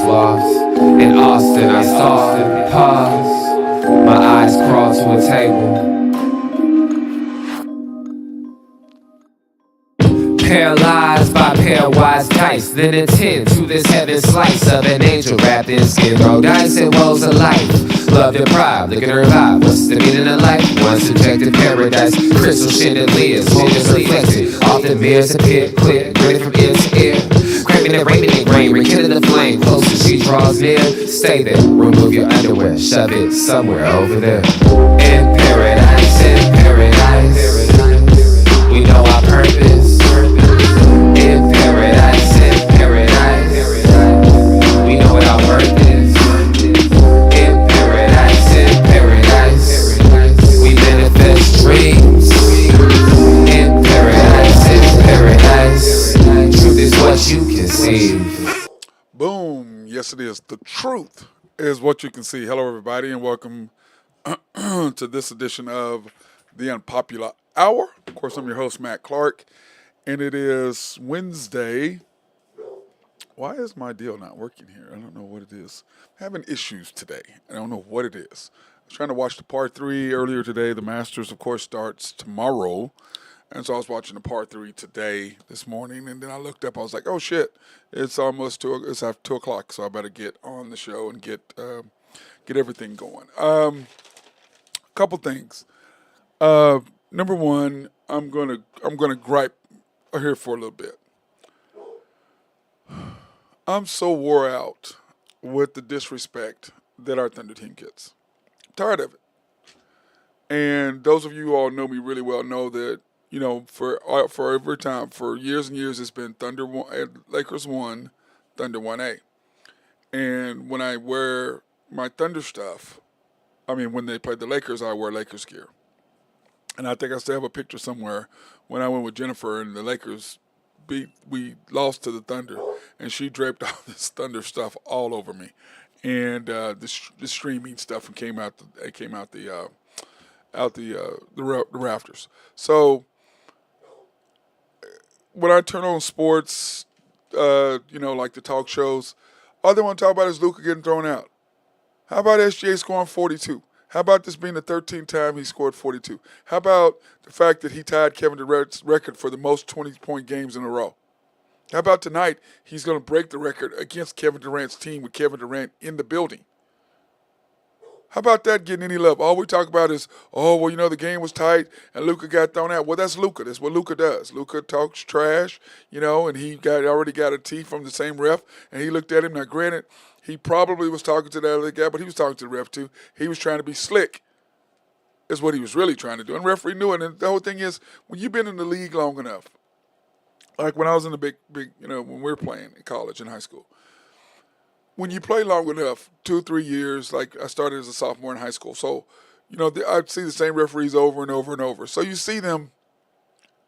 loft. In Austin, I saw pause. My eyes crawled to a table. Paralyzed by pairwise dice, then attend to this heaven slice of an angel wrapped in skin. Roll dice and woes of life. Love deprived, look at her vibe. What's the meaning of life? One subjective paradise. Crystal chandeliers, moments reflected. Often mirrors appear clear, graded from ear to ear. Craving and raiment and grain, rekindle the flame. Closer she draws near. Stay there, remove your underwear, shove it somewhere over there. In paradise, in paradise. We know our purpose. In paradise, in paradise. We know what our worth is. In paradise, in paradise. We manifest dreams. In paradise, truth is what you can see. Boom. Yes, it is. The truth is what you can see. Hello, everybody, and welcome to this edition of the Unpopular Hour. Of course, I'm your host, Matt Clark, and it is Wednesday. Why is my deal not working here? I don't know what it is. I'm having issues today. I don't know what it is. I was trying to watch the par 3 earlier today. The Masters, of course, starts tomorrow. And so I was watching the par 3 today, this morning, and then I looked up. I was like, oh, shit, it's almost it's after 2 o'clock, so I better get on the show and get everything going. Couple things. Number one, I'm gonna gripe here for a little bit. I'm so wore out with the disrespect that our Thunder team gets. I'm tired of it. And those of you who all know me really well know that, you know, for every time, for years and years, it's been Lakers 1, Thunder 1A. And when I wear my Thunder stuff, when they play the Lakers, I wear Lakers gear. And I think I still have a picture somewhere when I went with Jennifer and the Lakers we lost to the Thunder, and she draped all this Thunder stuff all over me, and the streaming stuff came out the rafters. So when I turn on sports, like the talk shows, all they want to talk about is Luka getting thrown out. How about SGA scoring 42? How about this being the 13th time he scored 42? How about the fact that he tied Kevin Durant's record for the most 20-point games in a row? How about tonight he's going to break the record against Kevin Durant's team with Kevin Durant in the building? How about that getting any love? All we talk about is, the game was tight and Luka got thrown out. Well, that's Luka. That's what Luka does. Luka talks trash, and he already got a tee from the same ref, and he looked at him. Now, granted, he probably was talking to that other guy, but he was talking to the ref too. He was trying to be slick, is what he was really trying to do. And the referee knew it. And the whole thing is, when you've been in the league long enough, like when I was in the big, when we were playing in college and high school, when you play long enough, 2 or 3 years, like I started as a sophomore in high school. So, I'd see the same referees over and over and over. So you see them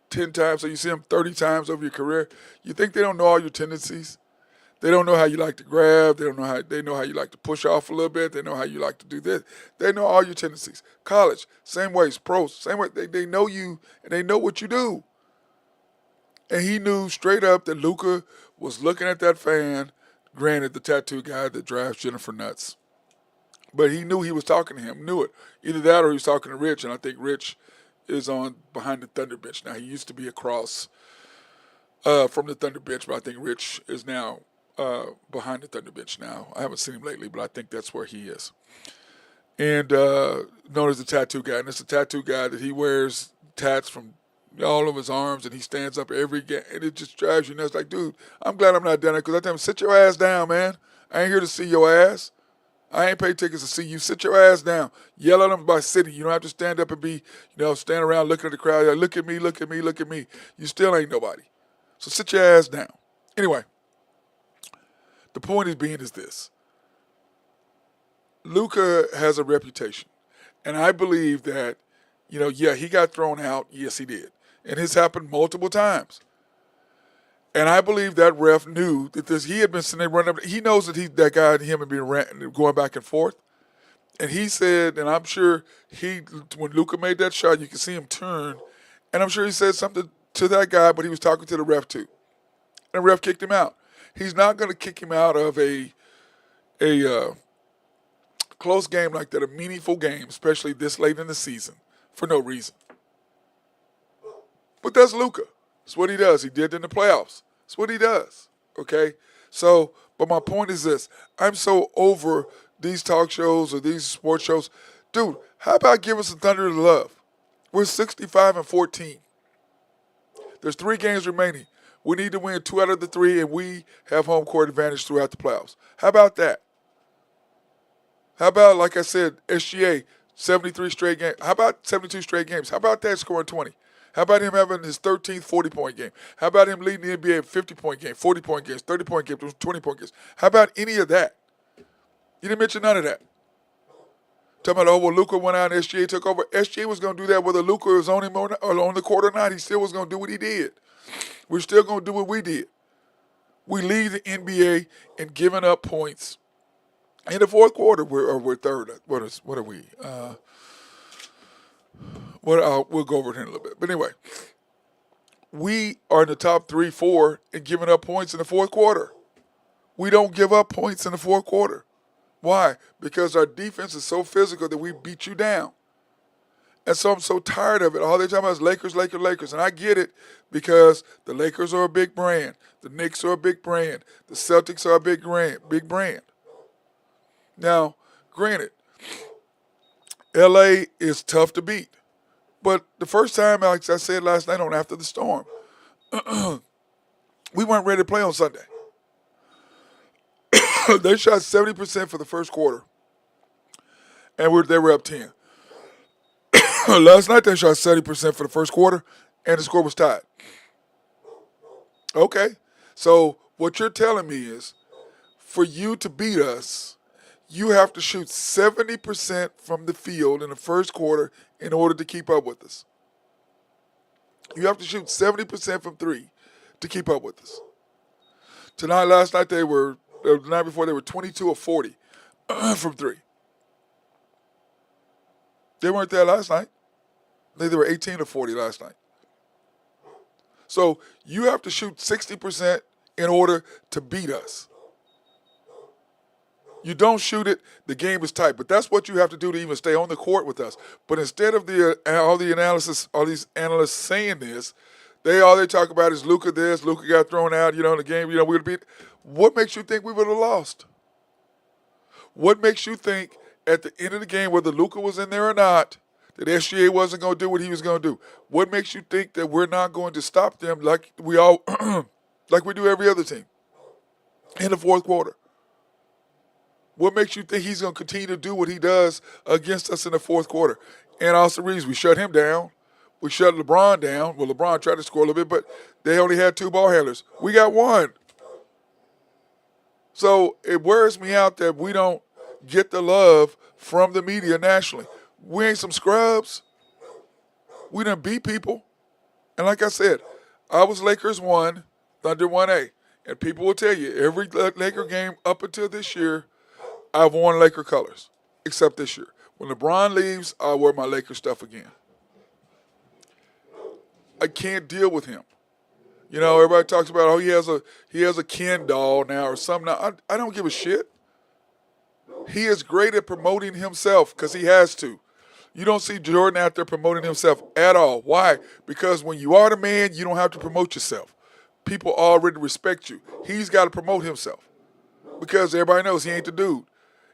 10 times, so you see them 30 times over your career. You think they don't know all your tendencies? They don't know how you like to grab. They know how you like to push off a little bit. They know how you like to do this. They know all your tendencies. College, same ways. Pros, same way. They know you and they know what you do. And he knew straight up that Luka was looking at that fan, granted the tattoo guy that drives Jennifer nuts. But he knew he was talking to him, knew it. Either that or he was talking to Rich, and I think Rich is on behind the Thunder bench. Now, he used to be across from the Thunder bench, but I think Rich is now behind the Thunder bench now. I haven't seen him lately, but I think that's where he is. And known as the tattoo guy. And it's a tattoo guy that he wears tats from all of his arms, and he stands up every game. And it just drives you nuts. Like, dude, I'm glad I'm not down there, because I tell him, sit your ass down, man. I ain't here to see your ass. I ain't paid tickets to see you. Sit your ass down. Yell at them by sitting. You don't have to stand up and be, stand around looking at the crowd. Like, look at me, look at me, look at me. You still ain't nobody. So sit your ass down. Anyway. The point is this. Luka has a reputation. And I believe that, he got thrown out. Yes, he did. And it's happened multiple times. And I believe that ref knew that he had been sitting there running up. He knows that that guy and him had been going back and forth. And he said, and I'm sure when Luka made that shot, you can see him turn. And I'm sure he said something to that guy, but he was talking to the ref too. And the ref kicked him out. He's not going to kick him out of a a close game like that, a meaningful game, especially this late in the season, for no reason. But that's Luka. That's what he does. He did in the playoffs. That's what he does. Okay? So, but my point is this. I'm so over these talk shows or these sports shows. Dude, how about giving some Thunder the love? We're 65-14. There's 3 games remaining. We need to win 2 out of the 3, and we have home court advantage throughout the playoffs. How about that? How about, like I said, SGA, 73 straight games? How about 72 straight games? How about that scoring 20? How about him having his 13th 40-point game? How about him leading the NBA 50-point game, 40-point games, 30-point games, 20-point games? How about any of that? You didn't mention none of that. Talking about, oh, well, Luka went out and SGA took over. SGA was going to do that whether Luka was on him or on the court or not. He still was going to do what he did. We're still going to do what we did. We lead the NBA in giving up points. In the fourth quarter, we're third. What are we? We'll go over it in a little bit. But anyway, we are in the top 3, 4 in giving up points in the fourth quarter. We don't give up points in the fourth quarter. Why? Because our defense is so physical that we beat you down. And so I'm so tired of it. All they're talking about is Lakers, Lakers, Lakers. And I get it because the Lakers are a big brand. The Knicks are a big brand. The Celtics are a big brand. Now, granted, LA is tough to beat. But the first time, like I said last night on After the Storm, we weren't ready to play on Sunday. They shot 70% for the first quarter, and they were up 10. Last night they shot 70% for the first quarter, and the score was tied. Okay, so what you're telling me is, for you to beat us, you have to shoot 70% from the field in the first quarter in order to keep up with us. You have to shoot 70% from 3 to keep up with us. Last night the night before they were 22 of 40 from 3. They weren't there last night. They were 18 of 40 last night. So you have to shoot 60% in order to beat us. You don't shoot it, the game is tight. But that's what you have to do to even stay on the court with us. But instead of all these analysts saying this, all they talk about is Luka this, Luka got thrown out, in the game, we would beat. What makes you think we would have lost? What makes you think at the end of the game, whether Luka was in there or not, that SGA wasn't going to do what he was going to do? What makes you think that we're not going to stop them like we do every other team in the fourth quarter? What makes you think he's going to continue to do what he does against us in the fourth quarter? And also the reason we shut him down. We shut LeBron down. Well, LeBron tried to score a little bit, but they only had 2 ball handlers. We got 1. So it wears me out that we don't get the love from the media nationally. We ain't some scrubs. We done beat people. And like I said, I was Lakers 1, Thunder 1A. And people will tell you, every Laker game up until this year, I've worn Laker colors, except this year. When LeBron leaves, I'll wear my Laker stuff again. I can't deal with him. Everybody talks about, oh, he has a Ken doll now or something. Now, I don't give a shit. He is great at promoting himself because he has to. You don't see Jordan out there promoting himself at all. Why? Because when you are the man, you don't have to promote yourself. People already respect you. He's got to promote himself because everybody knows he ain't the dude.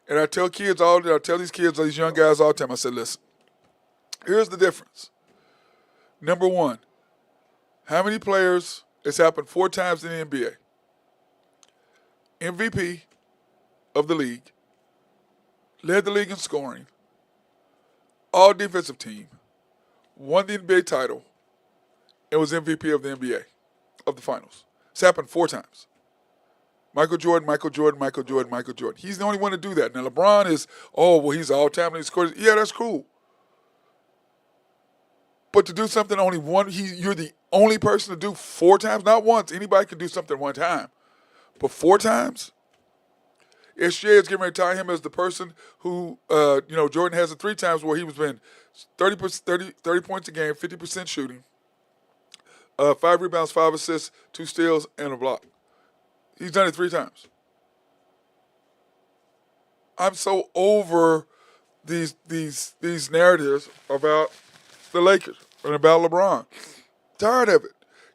And I tell these young guys all the time, I said, listen, here's the difference. Number 1, how many players, it's happened 4 times in the NBA, MVP of the league, led the league in scoring, all defensive team, won the NBA title, and was MVP of the NBA, of the finals. It's happened 4 times. Michael Jordan, Michael Jordan, Michael Jordan, Michael Jordan. He's the only one to do that. Now, LeBron is, he's all-time leading scorer. Yeah, that's cool. But to do something only you're the only person to do 4 times, not once. Anybody can do something 1 time. But 4 times? SGA is getting ready to tie him as the person who, Jordan has it 3 times where he was been 30 points a game, 50% shooting, 5 rebounds, 5 assists, 2 steals, and a block. He's done it 3 times. I'm so over these narratives about the Lakers and about LeBron. Tired of it.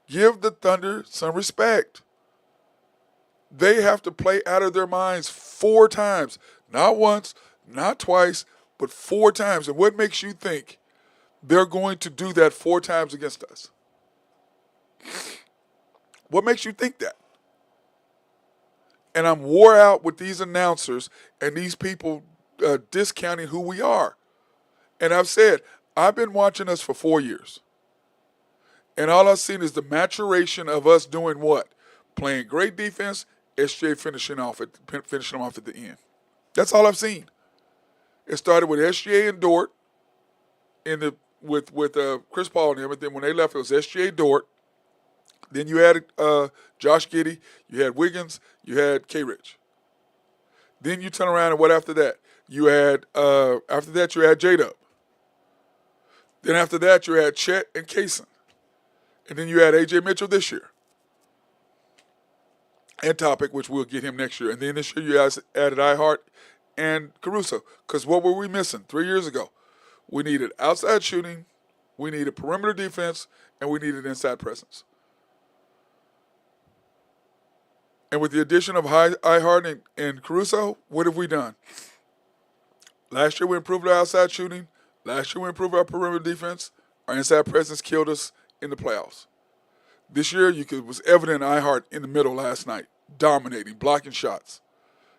Give the Thunder some respect. They have to play out of their minds 4 times. Not once, not twice, but 4 times. And what makes you think they're going to do that 4 times against us? What makes you think that? And I'm wore out with these announcers and these people discounting who we are. And I've said, I've been watching us for 4 years. And all I've seen is the maturation of us doing what? Playing great defense, SJ finishing them off at the end. That's all I've seen. It started with SJ and Dort with Chris Paul and them, and then when they left, it was SJ Dort. Then you had Josh Giddey, you had Wiggins, you had K. Rich. Then you turn around and what after that? You had after that you had J Dub. Then after that you had Chet and Kaysen. And then you had AJ Mitchell this year. And Topic, which we'll get him next year. And then this year you guys added iHeart and Caruso. Because what were we missing 3 years ago? We needed outside shooting, we needed perimeter defense, and we needed inside presence. And with the addition of iHeart and Caruso, what have we done? Last year we improved our outside shooting. Last year we improved our perimeter defense. Our inside presence killed us in the playoffs. This year it was evident iHeart in the middle last night, dominating, blocking shots.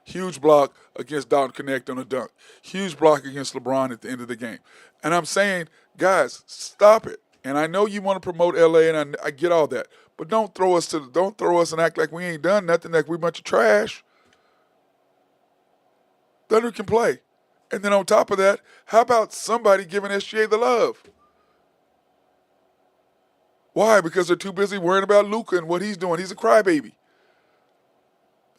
Huge block against Dalton Connect on a dunk. Huge block against LeBron at the end of the game. And I'm saying, guys, stop it. And I know you want to promote LA, and I get all that. But don't throw us and act like we ain't done nothing, like we a bunch of trash. Thunder can play. And then on top of that, how about somebody giving SGA the love? Why? Because they're too busy worrying about Luka and what he's doing. He's a crybaby.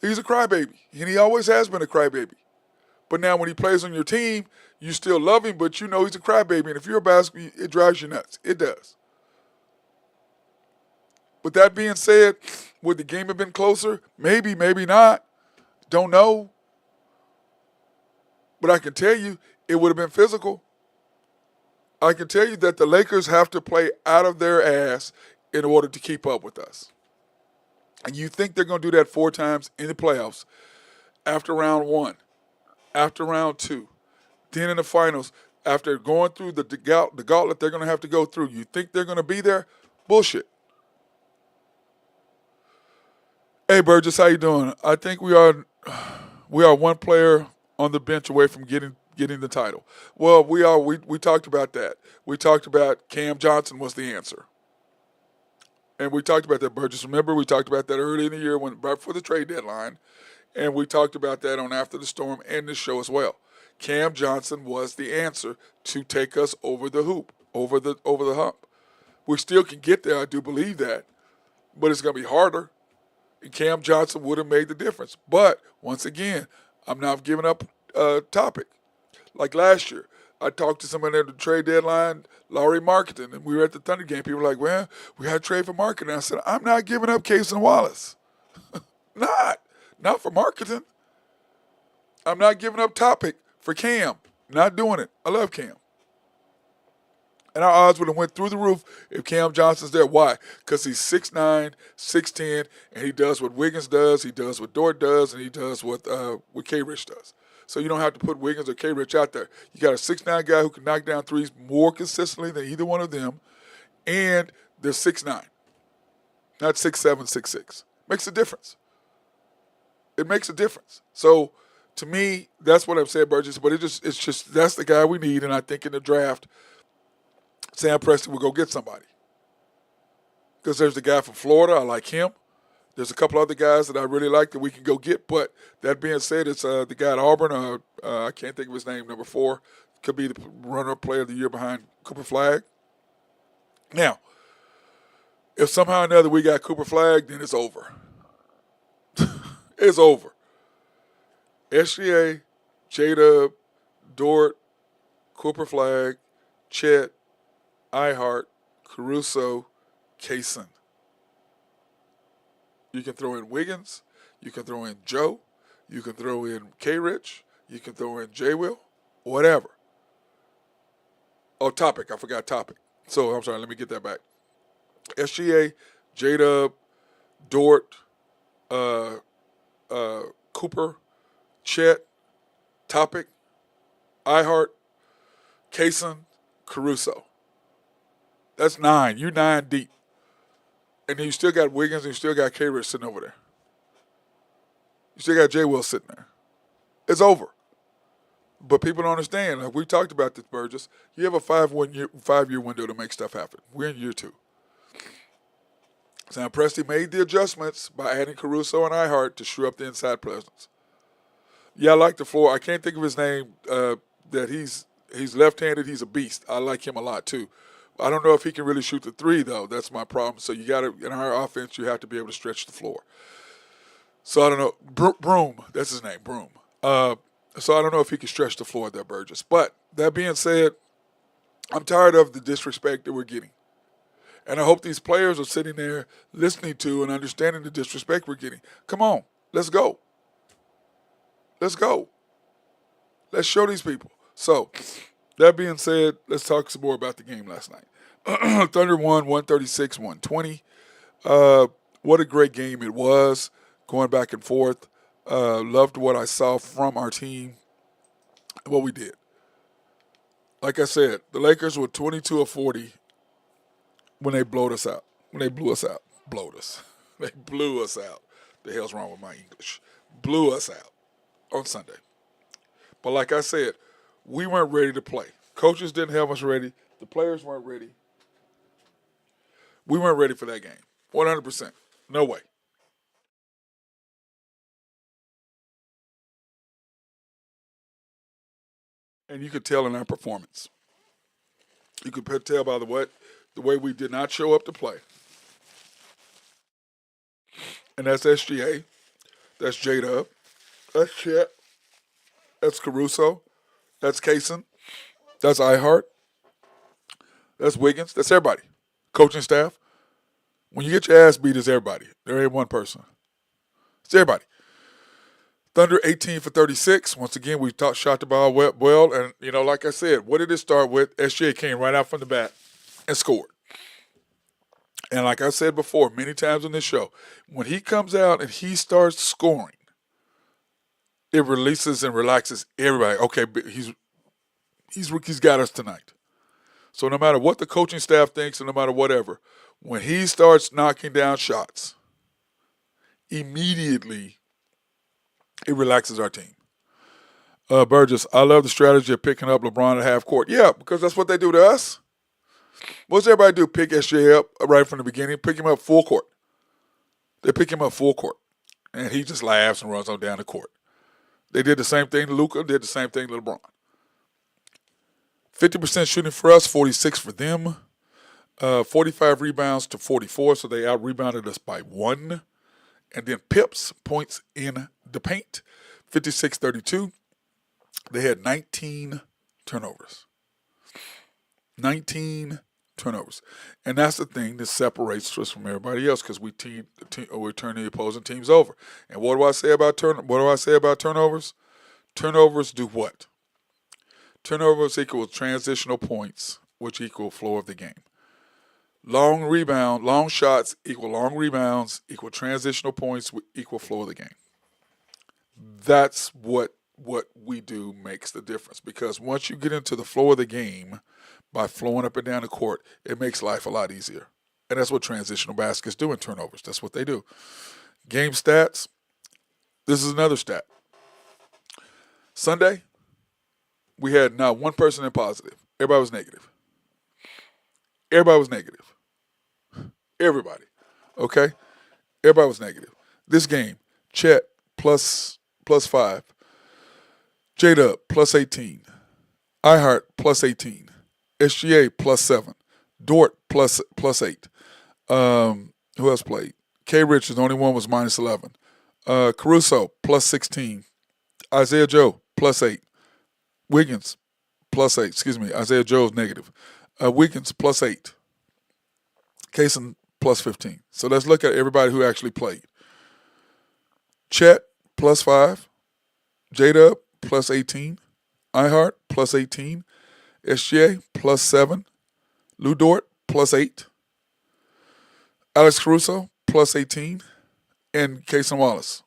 He's a crybaby. And he always has been a crybaby. But now when he plays on your team, you still love him, but you know he's a crybaby. And if you're a basketball, it drives you nuts. It does. With that being said, would the game have been closer? Maybe, maybe not. Don't know. But I can tell you, it would have been physical. I can tell you that the Lakers have to play out of their ass in order to keep up with us. And you think they're going to do that 4 times in the playoffs, after round 1, after round 2, then in the finals, after going through the gauntlet they're going to have to go through. You think they're going to be there? Bullshit. Hey, Burgess, how you doing? I think we are one player on the bench away from getting the title. Well, we talked about that. We talked about Cam Johnson was the answer. And we talked about that, Burgess. Remember, we talked about that early in the year right before the trade deadline. And we talked about that on After the Storm and this show as well. Cam Johnson was the answer to take us over the hoop, over the hump. We still can get there, I do believe that. But it's going to be harder. And Cam Johnson would have made the difference. But, once again, I'm not giving up Topic. Like last year, I talked to somebody at the trade deadline, Laurie Marketing, and we were at the Thunder game. People were like, well, we had to trade for Marketing. I said, I'm not giving up Casey Wallace. Not for Marketing. I'm not giving up Topic for Cam. Not doing it. I love Cam. And our odds would have went through the roof if Cam Johnson's there. Why? Because he's 6'9", 6'10", and he does what Wiggins does, he does what Dort does, and he does what K. Rich does. So you don't have to put Wiggins or K. Rich out there. You got a 6'9" guy who can knock down threes more consistently than either one of them, and they're 6'9", not 6'7", 6'6". Makes a difference. It makes a difference. So to me, that's what I'm saying, Burgess. But it's just that's the guy we need, and I think in the draft, Sam Preston will go get somebody. Because there's the guy from Florida. I like him. There's a couple other guys that I really like that we can go get. But that being said, it's the guy at Auburn. I can't think of his name, number 4. Could be the runner-up player of the year behind Cooper Flagg. Now, if somehow or another we got Cooper Flagg, then it's over. It's over. SGA, J-Dub, Dort, Cooper Flagg, Chet, iHeart, Caruso, Kaysen. You can throw in Wiggins. You can throw in Joe. You can throw in K. Rich. You can throw in J Will, whatever. Oh, Topic. I forgot Topic. So I'm sorry. Let me get that back. SGA, J Dub, Dort, uh, Cooper, Chet, Topic, iHeart, Kaysen, Caruso. That's 9. You 9 deep. And then you still got Wiggins and you still got K Rich sitting over there. You still got J Will sitting there. It's over. But people don't understand. Like we talked about this, Burgess. You have a 5-year window to make stuff happen. We're in year 2. Sam Presti made the adjustments by adding Caruso and iHeart to shore up the inside presence. Yeah, I like the floor. I can't think of his name. That he's left-handed. He's a beast. I like him a lot too. I don't know if he can really shoot the 3 though. That's my problem. So you got to in our offense, you have to be able to stretch the floor. So I don't know. Broom. That's his name. Broom. So I don't know if he can stretch the floor there, Burgess. But that being said, I'm tired of the disrespect that we're getting. And I hope these players are sitting there listening to and understanding the disrespect we're getting. Come on, let's go. Let's go. Let's show these people. So, that being said, let's talk some more about the game last night. Thunder won 136-120. What a great game it was, going back and forth. Loved what I saw from our team, what we did. Like I said, the Lakers were 22 of 40 when they blowed us out. When they blew us out. Blowed us. They blew us out. The hell's wrong with my English? Blew us out on Sunday. But like I said, we weren't ready to play. Coaches didn't have us ready. The players weren't ready. We weren't ready for that game. 100%. No way. And you could tell in our performance. You could tell by the way we did not show up to play. And that's SGA. That's J-Dub. That's Chet. That's Caruso. That's Kaysen. That's iHeart. That's Wiggins. That's everybody. Coaching staff. When you get your ass beat, it's everybody. There ain't one person. It's everybody. Thunder 18 for 36. Once again, we shot the ball well. And, like I said, what did it start with? SGA came right out from the bat and scored. And like I said before, many times on this show, when he comes out and he starts scoring, it releases and relaxes everybody. Okay, he's got us tonight. So no matter what the coaching staff thinks and no matter whatever, when he starts knocking down shots, immediately it relaxes our team. Burgess, I love the strategy of picking up LeBron at half court. Yeah, because that's what they do to us. What's everybody do? Pick SJ up right from the beginning, pick him up full court. They pick him up full court. And he just laughs and runs on down the court. They did the same thing to Luka, did the same thing to LeBron. 50% shooting for us, 46 for them. 45 rebounds to 44, so they out-rebounded us by 1. And then Pips, points in the paint, 56-32. They had 19 turnovers. 19 turnovers. And that's the thing that separates us from everybody else because we turn the opposing teams over. And what do I say about turnovers? Turnovers do what? Turnovers equal transitional points, which equal flow of the game. Long shots equal long rebounds, equal transitional points, equal flow of the game. That's what we do makes the difference. Because once you get into the flow of the game, by flowing up and down the court, it makes life a lot easier. And that's what transitional baskets do in turnovers. That's what they do. Game stats, this is another stat. Sunday, we had not one person in positive. Everybody was negative. Everybody was negative. Everybody. Okay? Everybody was negative. This game, Chet plus 5. J-Dub plus 18. iHeart plus 18. SGA plus 7. Dort plus 8. Who else played? K. Rich, the only one was minus 11. Caruso plus 16. Isaiah Joe plus 8. Wiggins plus 8. Isaiah Joe is negative. Wiggins plus 8. Kaysen plus 15. So let's look at everybody who actually played. Chet plus 5. J-Dub plus 18. iHeart plus 18. SGA plus 7. Lou Dort plus 8. Alex Caruso plus 18. And Cason Wallace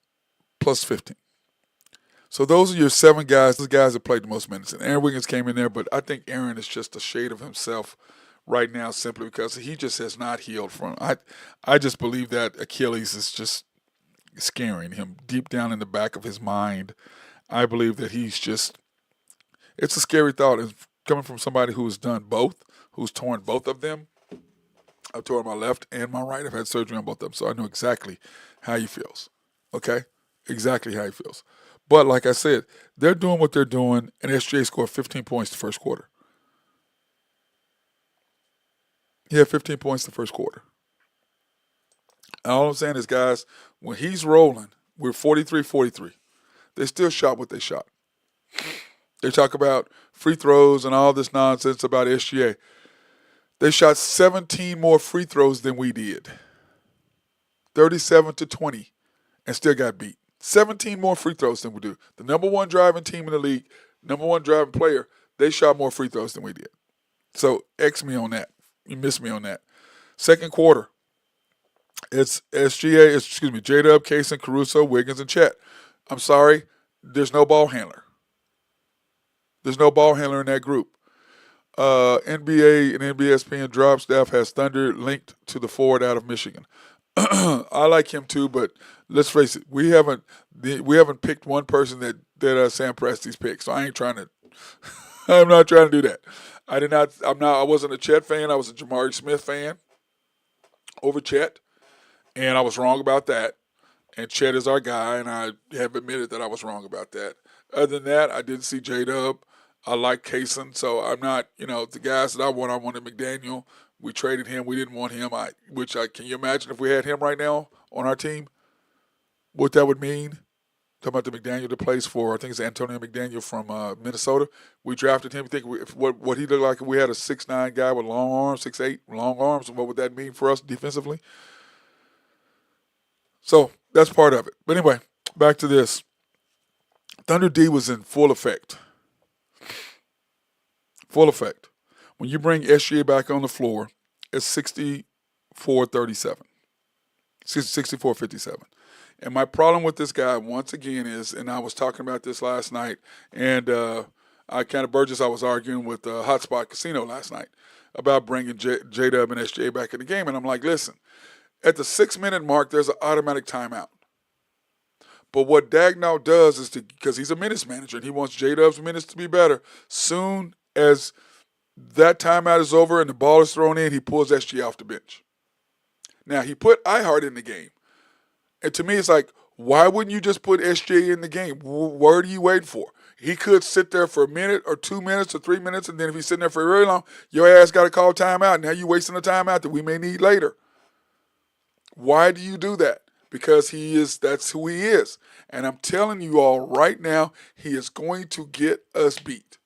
plus 15. So those are your 7 guys. Those guys that played the most minutes. And Aaron Wiggins came in there, but I think Aaron is just a shade of himself right now simply because he just has not healed from. I just believe that Achilles is just scaring him deep down in the back of his mind. I believe that he's just. It's a scary thought. It's coming from somebody who has done both, who's torn both of them. I've torn my left and my right. I've had surgery on both of them, so I know exactly how he feels. Okay? Exactly how he feels. But like I said, they're doing what they're doing, and SGA scored 15 points the first quarter. He had 15 points the first quarter. And all I'm saying is, guys, when he's rolling, we're 43-43. They still shot what they shot. They talk about free throws and all this nonsense about SGA. They shot 17 more free throws than we did. 37-20, and still got beat. 17 more free throws than we do. The number 1 driving team in the league, number 1 driving player, they shot more free throws than we did. So X me on that. You missed me on that. Second quarter, it's J-Dub, Cason, Caruso, Wiggins, and Chet. I'm sorry, there's no ball handler. There's no ball handler in that group. NBA and NBSPN drop staff has Thunder linked to the forward out of Michigan. I like him too, but let's face it, we haven't picked one person that Sam Presti's picked. So I ain't trying to. I'm not trying to do that. I wasn't a Chet fan. I was a Jamari Smith fan over Chet, and I was wrong about that. And Chet is our guy, and I have admitted that I was wrong about that. Other than that, I didn't see J-Dub. I like Cason, so I'm not, the guys that I wanted McDaniel. We traded him. We didn't want him. Can you imagine if we had him right now on our team? What that would mean? Talking about the McDaniel that plays for, I think it's Antonio McDaniel from Minnesota. We drafted him. Think what he looked like if we had a 6'9" guy with long arms, 6'8", long arms, what would that mean for us defensively? So that's part of it. But anyway, back to this. Thunder D was in full effect. Full effect. When you bring SGA back on the floor, it's 64-37. 64-57. And my problem with this guy, once again, is, and I was talking about this last night, and Burgess, I was arguing with Hotspot Casino last night about bringing J-Dub and SGA back in the game. And I'm like, listen, at the 6-minute mark, there's an automatic timeout. But what Dagnall does is because he's a minutes manager and he wants J-Dub's minutes to be better, soon as that timeout is over and the ball is thrown in, he pulls SGA off the bench. Now, he put iHeart in the game. And to me, it's like, why wouldn't you just put SGA in the game? What are you waiting for? He could sit there for a minute or 2 minutes or 3 minutes, and then if he's sitting there for very long, your ass got to call timeout. Now you're wasting a timeout that we may need later. Why do you do that? Because that's who he is. And I'm telling you all right now, he is going to get us beat.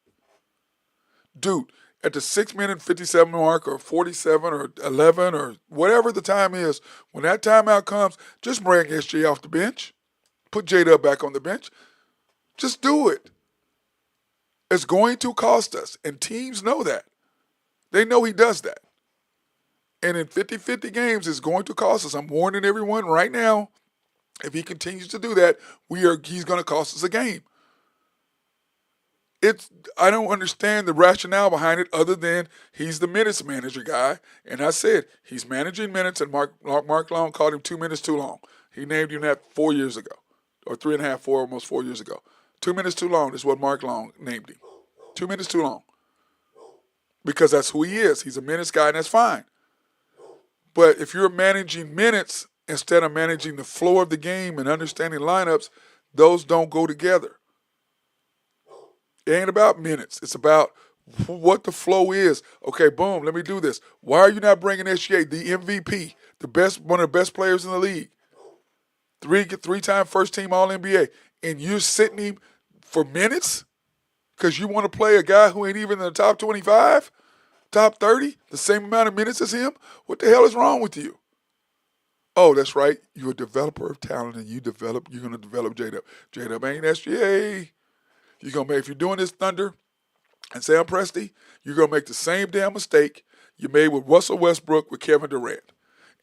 Dude, at the 6-minute 57 mark or 47 or 11 or whatever the time is, when that timeout comes, just bring SJ off the bench. Put J-Dub back on the bench. Just do it. It's going to cost us, and teams know that. They know he does that. And in 50-50 games, it's going to cost us. I'm warning everyone right now, if he continues to do that, he's going to cost us a game. I don't understand the rationale behind it other than he's the minutes manager guy. And I said, he's managing minutes, and Mark Long called him 2 minutes too long. He named him that 4 years ago, or 3.5, almost 4 years ago. 2 minutes too long is what Mark Long named him. 2 minutes too long. Because that's who he is. He's a minutes guy, and that's fine. But if you're managing minutes instead of managing the flow of the game and understanding lineups, those don't go together. It ain't about minutes. It's about what the flow is. Okay, boom, let me do this. Why are you not bringing SGA, the MVP, one of the best players in the league, three-time first-team All-NBA, and you're sitting him for minutes because you want to play a guy who ain't even in the top 25, top 30, the same amount of minutes as him? What the hell is wrong with you? Oh, that's right. You're a developer of talent, and you're going to develop J-Dub. J-Dub ain't SGA. If you're doing this Thunder and Sam Presti, you're gonna make the same damn mistake you made with Russell Westbrook with Kevin Durant,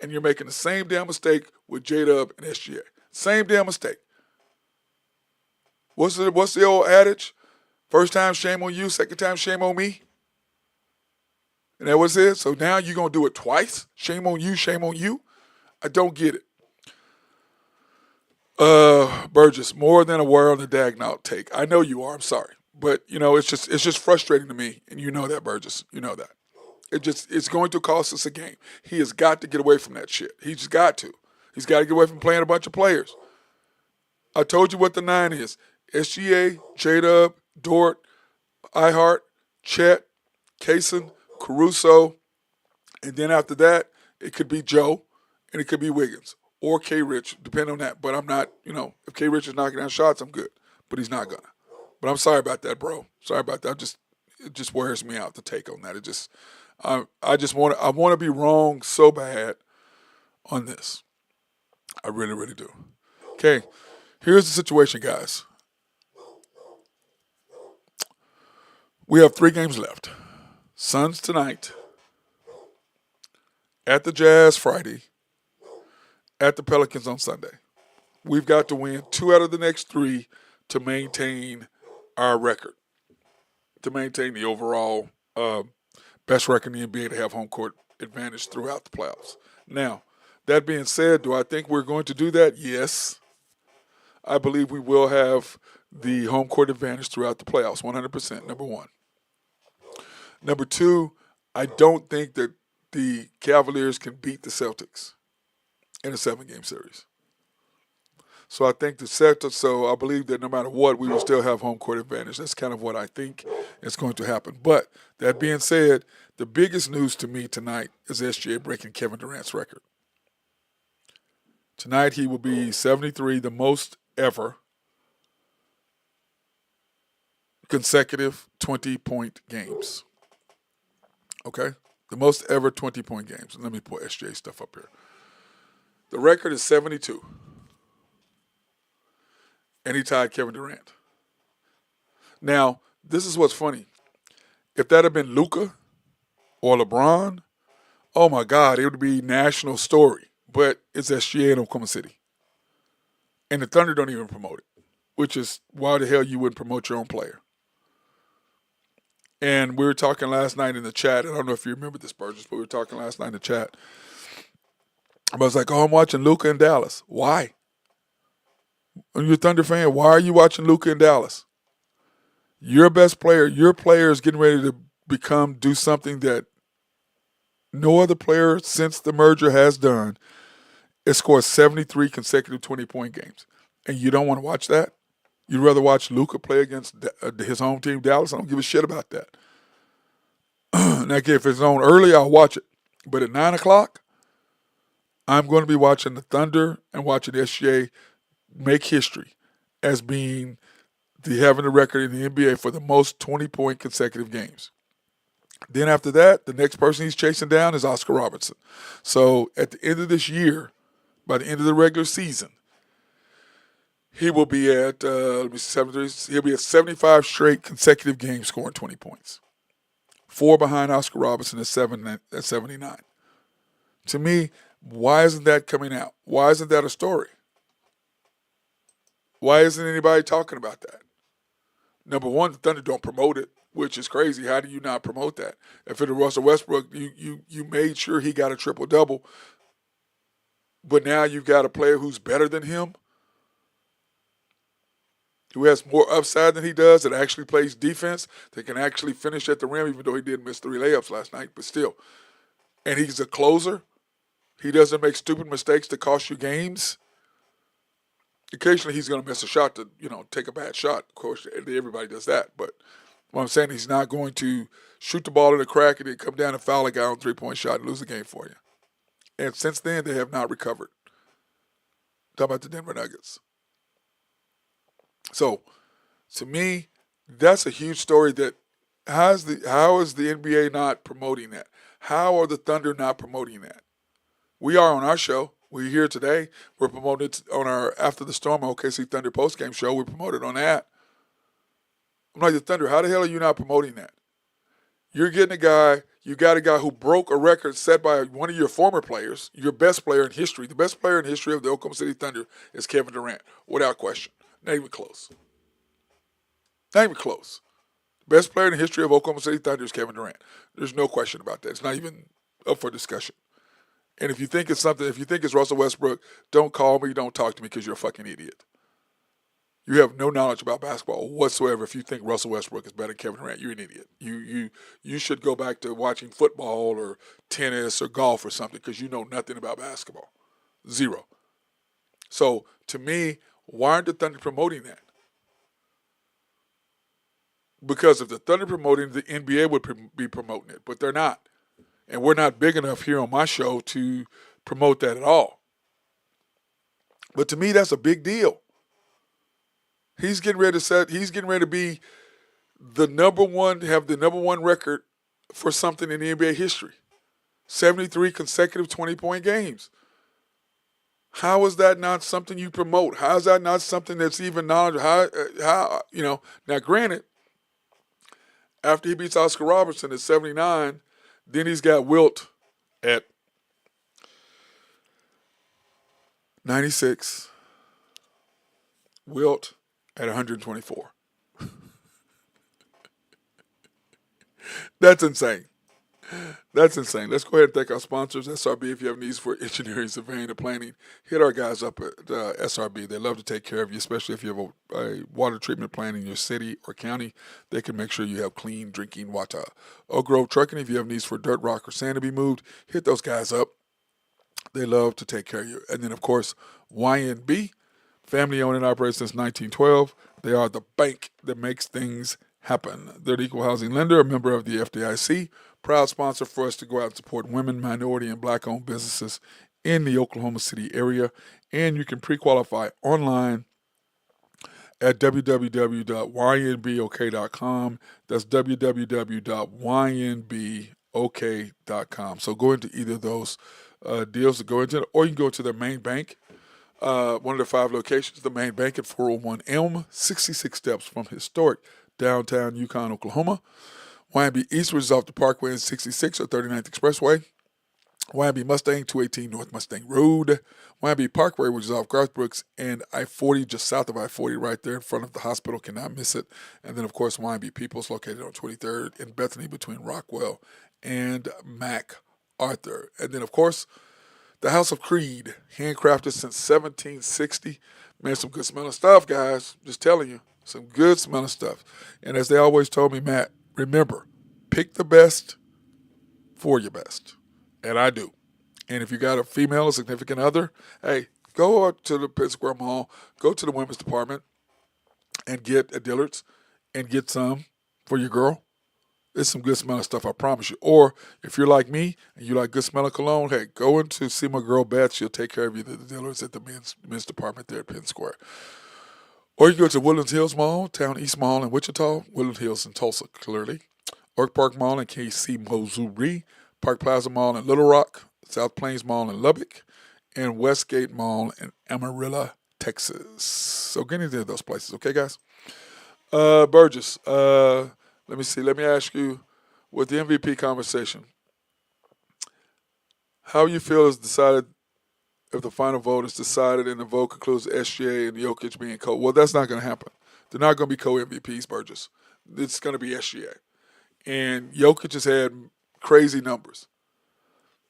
and you're making the same damn mistake with J-Dub and SGA. Same damn mistake. What's the old adage? First time, shame on you. Second time, shame on me. And that was it. So now you're gonna do it twice. Shame on you. Shame on you. I don't get it. Burgess, more than aware on the Dagnall take. I know you are. I'm sorry, but it's just frustrating to me, and you know that, Burgess. You know that. It's going to cost us a game. He has got to get away from that shit. He's just got to. He's got to get away from playing a bunch of players. I told you what the 9 is: SGA, J-Dub, Dort, Ihart, Chet, Kaysen, Caruso, and then after that, it could be Joe, and it could be Wiggins or K. Rich, depending on that. But I'm not, if K. Rich is knocking down shots, I'm good. But he's not gonna. But I'm sorry about that, bro. Sorry about that. It just wears me out to take on that. I want to be wrong so bad on this. I really, really do. Okay, here's the situation, guys. We have 3 games left. Suns tonight, at the Jazz Friday, at the Pelicans on Sunday. We've got to win 2 out of the next 3 to maintain our record, to maintain the overall best record in the NBA to have home court advantage throughout the playoffs. Now, that being said, do I think we're going to do that? Yes. I believe we will have the home court advantage throughout the playoffs, 100%, number one. Number 2, I don't think that the Cavaliers can beat the Celtics in a 7-game series. So I think I believe that no matter what, we will still have home court advantage. That's kind of what I think is going to happen. But that being said, the biggest news to me tonight is SGA breaking Kevin Durant's record. Tonight he will be 73, the most ever consecutive 20-point games. Okay? The most ever 20-point games. Let me put SGA stuff up here. The record is 72. And he tied Kevin Durant. Now, this is what's funny. If that had been Luka or LeBron, oh my God, it would be national story. But it's SGA in Oklahoma City. And the Thunder don't even promote it, which is why the hell you wouldn't promote your own player. And we were talking last night in the chat. I don't know if you remember this, Burgess, but we were talking last night in the chat. I was like, I'm watching Luka in Dallas. Why? When you're a Thunder fan, why are you watching Luka in Dallas? You're a best player. Your player is getting ready to do something that no other player since the merger has done. It scored 73 consecutive 20-point games. And you don't want to watch that? You'd rather watch Luka play against his home team, Dallas? I don't give a shit about that. Now, again, if it's on early, I'll watch it. But at 9 o'clock, I'm going to be watching the Thunder and watching SGA make history as being having the record in the NBA for the most 20-point consecutive games. Then after that, the next person he's chasing down is Oscar Robertson. So at the end of this year, by the end of the regular season, he will be at 73. He'll be at 75 straight consecutive games scoring 20 points. 4 behind Oscar Robertson at 79. To me, why isn't that coming out? Why isn't that a story? Why isn't anybody talking about that? Number one, the Thunder don't promote it, which is crazy. How do you not promote that? If it was Russell Westbrook, you made sure he got a triple-double, but now you've got a player who's better than him, who has more upside than he does, that actually plays defense, that can actually finish at the rim, even though he did miss 3 layups last night, but still. And he's a closer. He doesn't make stupid mistakes to cost you games. Occasionally he's going to miss a shot to, take a bad shot. Of course, everybody does that. But what I'm saying, he's not going to shoot the ball in the crack and then come down and foul a guy on a 3-point shot and lose the game for you. And since then, they have not recovered. Talk about the Denver Nuggets. So, to me, that's a huge story that how is the NBA not promoting that? How are the Thunder not promoting that? We are on our show. We're here today. We're promoted on our After the Storm OKC Thunder postgame show. We promoted on that. I'm like, the Thunder, how the hell are you not promoting that? You're getting a guy, you got a guy who broke a record set by one of your former players, your best player in history. The best player in history of the Oklahoma City Thunder is Kevin Durant, without question. Not even close. Not even close. Best player in the history of Oklahoma City Thunder is Kevin Durant. There's no question about that. It's not even up for discussion. And if you think it's something, if you think it's Russell Westbrook, don't call me, don't talk to me because you're a fucking idiot. You have no knowledge about basketball whatsoever. If you think Russell Westbrook is better than Kevin Durant, you're an idiot. You should go back to watching football or tennis or golf or something because you know nothing about basketball. Zero. So to me, why aren't the Thunder promoting that? Because if the Thunder promoting it, the NBA would be promoting it, but they're not. And we're not big enough here on my show to promote that at all. But to me, that's a big deal. He's getting ready to be the number one, have the number one record for something in the NBA history. 73 consecutive 20-point games. How is that not something you promote? How is that not something that's even knowledgeable? How now granted, after he beats Oscar Robertson at 79, then he's got Wilt at 96. Wilt at 124. That's insane. That's insane. Let's go ahead and thank our sponsors, SRB. If you have needs for engineering, surveying, and planning, hit our guys up at SRB. They love to take care of you, especially if you have a water treatment plant in your city or county. They can make sure you have clean drinking water. Oak Grove Trucking, if you have needs for dirt, rock, or sand to be moved, hit those guys up. They love to take care of you. And then, of course, YNB, family owned and operated since 1912. They are the bank that makes things happen. They're the equal housing lender, a member of the FDIC, proud sponsor for us to go out and support women, minority, and black-owned businesses in the Oklahoma City area. And you can pre-qualify online at www.ynbok.com. That's www.ynbok.com. So go into either of those deals to go into it, or you can go to their main bank. One of the 5 locations, the main bank at 401 Elm, 66 steps from historic downtown Yukon, Oklahoma. YNB East, which is off the Parkway and 66 or 39th Expressway. YNB Mustang, 218 North Mustang Road. YNB Parkway, which is off Garth Brooks and I-40, just south of I-40, right there in front of the hospital. Cannot miss it. And then, of course, YNB Peoples, located on 23rd in Bethany between Rockwell and MacArthur. And then, of course, the House of Creed, handcrafted since 1760. Man, some good smelling stuff, guys. Just telling you, some good smelling stuff. And as they always told me, Matt, remember, pick the best for your best. And I do. And if you got a female or significant other, hey, go out to the Penn Square Mall, go to the women's department and get a Dillard's and get some for your girl. It's some good smelling stuff, I promise you. Or if you're like me and you like good smelling cologne, hey, go in to see my girl Beth. She'll take care of you at the Dillard's at the men's department there at Penn Square. Or you go to Woodlands Hills Mall, Town East Mall in Wichita, Woodlands Hills in Tulsa, clearly. Oak Park Mall in KC, Missouri. Park Plaza Mall in Little Rock, South Plains Mall in Lubbock, and Westgate Mall in Amarillo, Texas. So get into those places, okay, guys? Burgess, let me see. Let me ask you, with the MVP conversation, how you feel is decided if the final vote is decided and the vote concludes SGA and Jokic being co. Well, that's not going to happen. They're not going to be co-MVPs, Burgess. It's going to be SGA. And Jokic has had crazy numbers.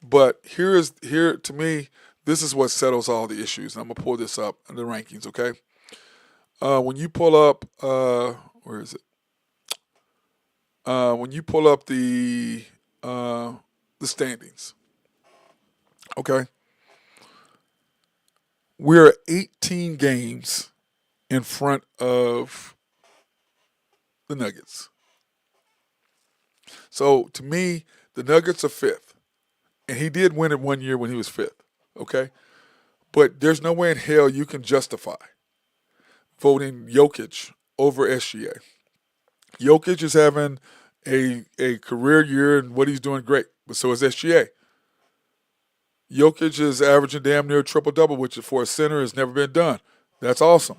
But here to me, this is what settles all the issues. And I'm going to pull this up in the rankings, okay? When you pull up, where is it? When you pull up the standings, okay? We're 18 games in front of the Nuggets. So to me, the Nuggets are 5th. And he did win it one year when he was 5th, okay? But there's no way in hell you can justify voting Jokic over SGA. Jokic is having a career year and what he's doing great, but so is SGA. Jokic is averaging damn near triple-double, which for a center has never been done. That's awesome.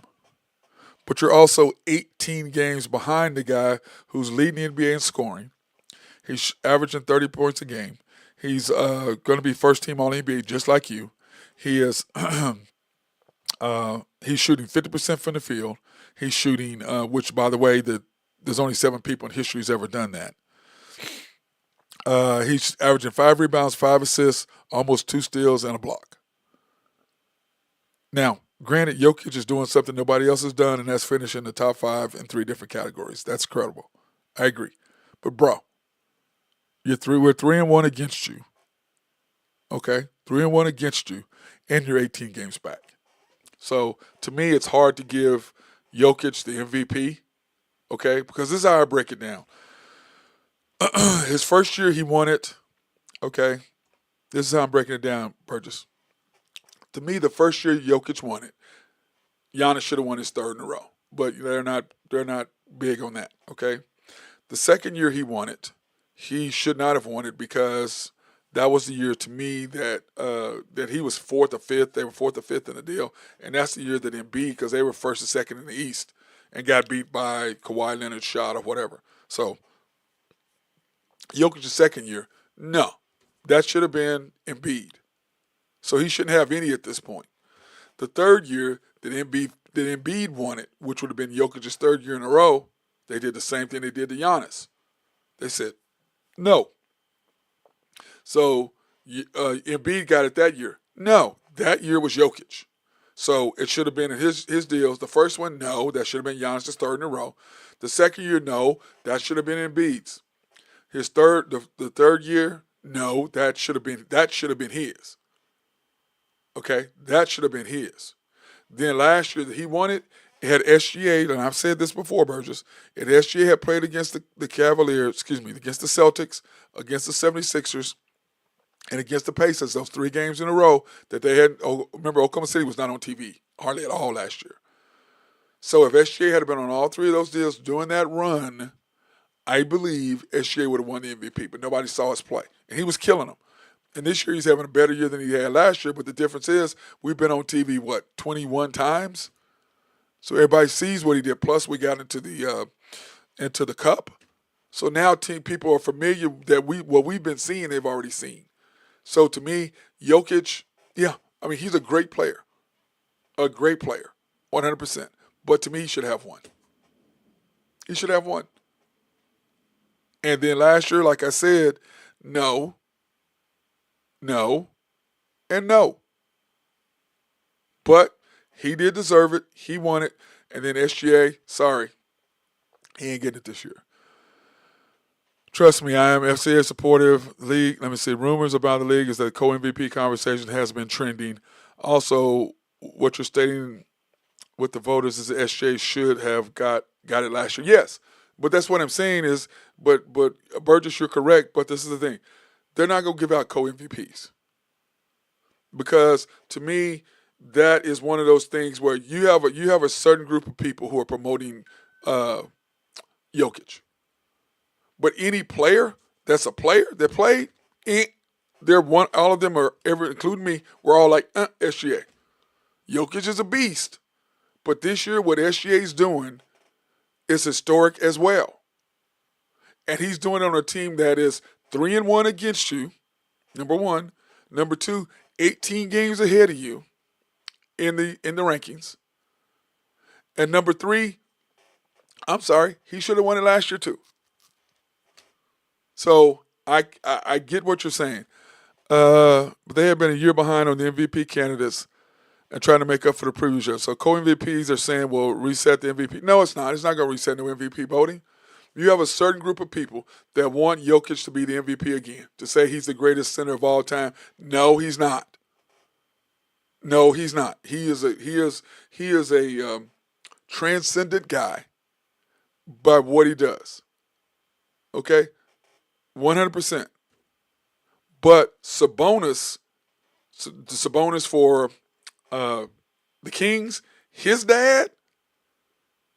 but you're also 18 games behind the guy who's leading the NBA in scoring. He's averaging 30 points a game. He's going to be first team All NBA just like you. He is he's shooting 50% from the field. He's shooting, which by the way, there's only 7 people in history who's ever done that. He's averaging 5 rebounds, 5 assists, almost 2 steals, and a block. Now, granted, Jokic is doing something nobody else has done, and that's finishing the top 5 in 3 different categories. That's incredible. I agree. But bro, we're 3-1 against you. Okay? 3-1 against you, and you're 18 games back. So to me, it's hard to give Jokic the MVP. Okay? Because this is how I break it down. His first year, he won it. Okay? This is how I'm breaking it down, Burgess. To me, the first year Jokic won it, Giannis should have won his 3rd in a row. But they're not big on that. Okay? The second year he won it, he should not have won it because that was the year to me that that he was 4th or 5th. They were 4th or 5th in the deal, and that's the year that Embiid, because they were 1st or 2nd in the East, and got beat by Kawhi Leonard's shot or whatever. So Jokic's second year, no, that should have been Embiid. So he shouldn't have any at this point. The 3rd year that Embiid won it, which would have been Jokic's 3rd year in a row, they did the same thing they did to Giannis. They said no. So Embiid got it that year. No, that year was Jokic. So it should have been in his deals. The first one, no, that should have been Giannis' 3rd in a row. The second year, no, that should have been Embiid's. His the 3rd year, no, that should have been his. Okay, that should have been his. Then last year that he won it, it had SGA, and I've said this before, Burgess. SGA had played against the Cavaliers, against the Celtics, against the 76ers, and against the Pacers, those 3 games in a row that they had. Remember, Oklahoma City was not on TV hardly at all last year. So if SGA had been on all 3 of those deals during that run, I believe SGA would have won the MVP, but nobody saw his play. And he was killing them. And this year he's having a better year than he had last year, but the difference is we've been on TV, 21 times? So everybody sees what he did. Plus we got into the cup. So now people are familiar that what we've been seeing, they've already seen. So to me, Jokic, yeah, I mean, he's a great player. A great player, 100%. But to me, he should have won. He should have won. And then last year, like I said, no, and no. But he did deserve it. He won it. And then SGA, sorry, he ain't getting it this year. Trust me, I am FCA supportive league. Let me see. Rumors about the league is that co-MVP conversation has been trending. Also, what you're stating with the voters is that SJ should have got it last year. Yes, but that's what I'm saying is, but Burgess, you're correct. But this is the thing: they're not gonna give out co-MVPs because to me, that is one of those things where you have a certain group of people who are promoting Jokic. But any player that's a player that played, all of them are including me, we're all like, SGA. Jokic is a beast. But this year, what SGA is doing is historic as well. And he's doing it on a team that is 3-1 against you, number one. Number two, 18 games ahead of you in the rankings. And number three, I'm sorry, he should have won it last year too. So I get what you're saying. But they have been a year behind on the MVP candidates and trying to make up for the previous year. So co-MVPs are saying, well, reset the MVP. No, it's not. It's not going to reset no MVP voting. You have a certain group of people that want Jokic to be the MVP again, to say he's the greatest center of all time. No, he's not. No, he's not. He is a transcendent guy by what he does. Okay? 100%. But Sabonis for the Kings, his dad,